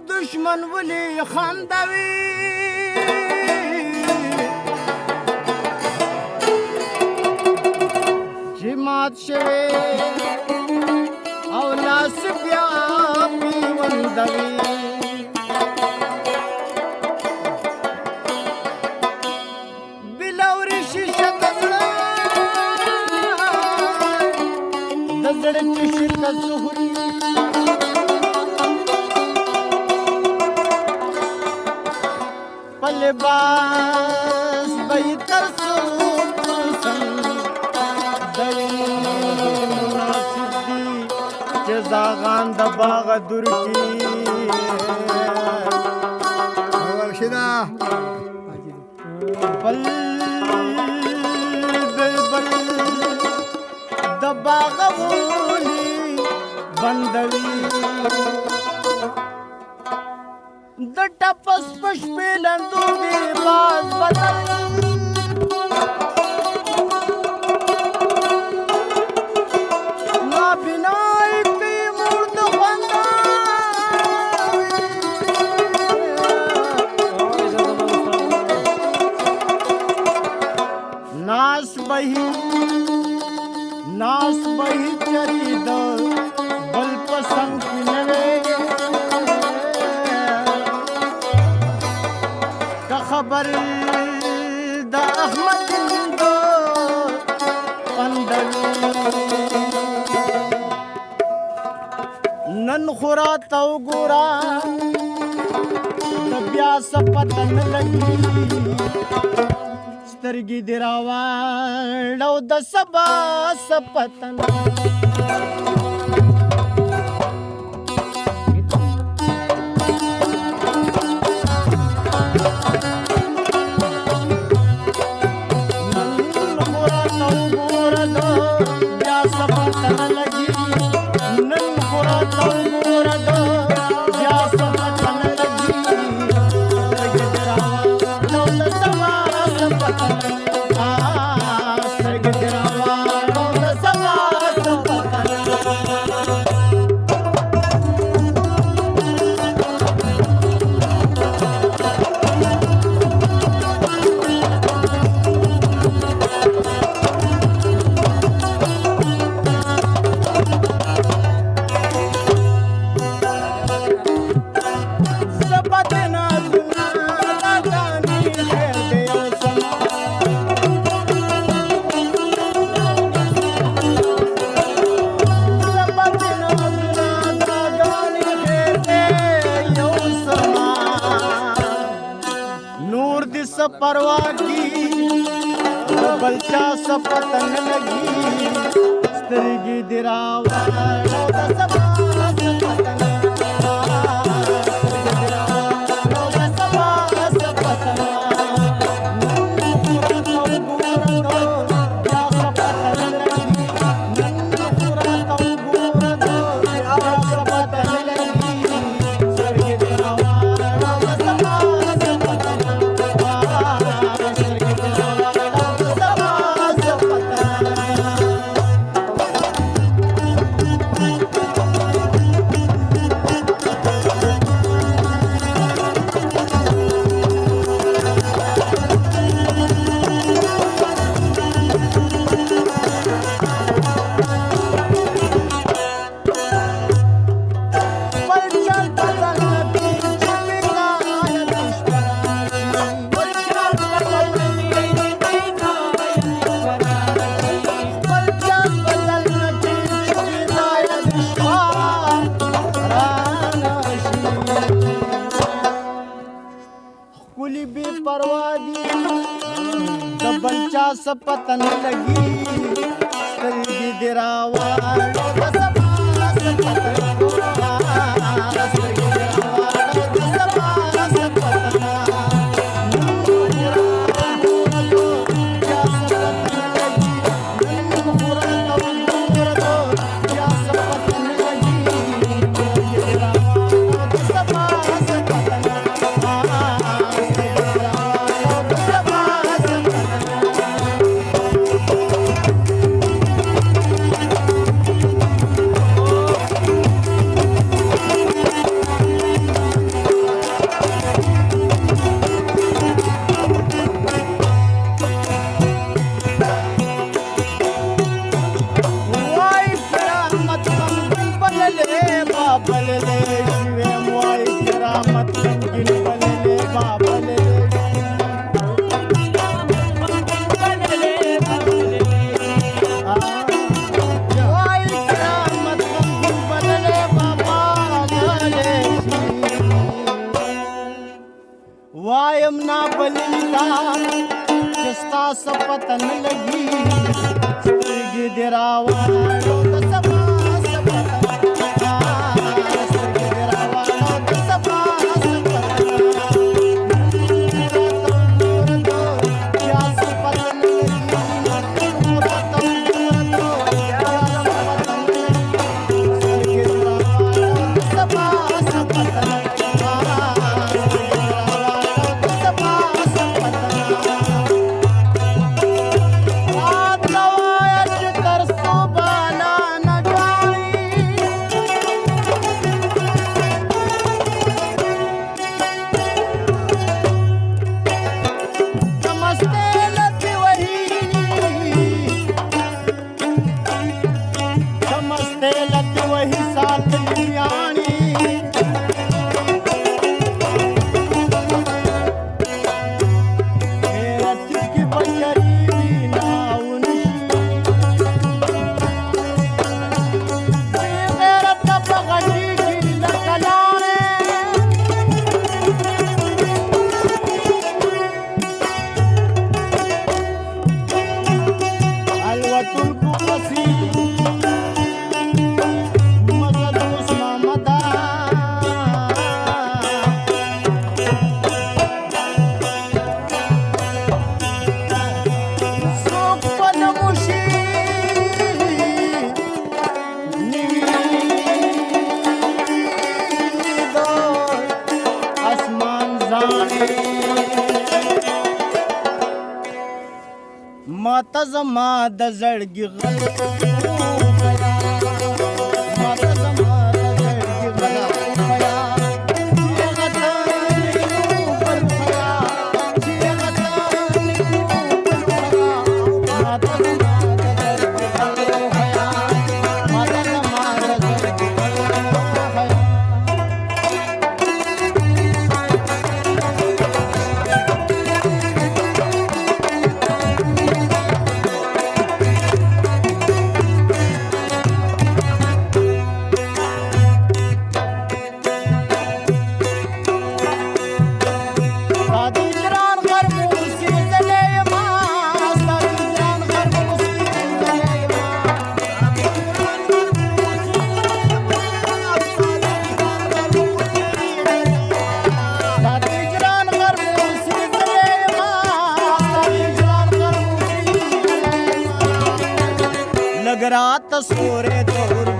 दुश्मन वली खानदावी जिमात शवे औलास ब्यापी वंदवी बिलौरी शीशा दजड़ा दजड़े चिशिका सुहरी पलबास बैतर जागान दबाग दुर्की वर्षिदा बल बल दबाग बोली बंदवी दट्टा पस्पश पे लंदूगी बाज बदल ना बिना नास बही चरी द बल पसंद नवे का खबर द अहमद दो पंदवी नन खुरा तो गोरा दबिया सपतन लगी तरगी दिरावा लौ दसबा सपतन लगी नन खुरा तो गोरा दो या सपतन लगी तरगी दिरावा लौ दसबा सपतन परवा की बलचा सपतन लगी स्त्रीगी दिरावा बलचा सपतन लगी स्त्रीगी दिरावा साल लियाणी मेरा चिकी बचरी भी नाउनी मेरा तपगटी की लकलाने अलवतुल कुसी मजदूस मामदा सुपन मुशी निवीदो आसमान जाने माता जमा द जळगी माता जमा द जळगी गया लगरात सोरे तोर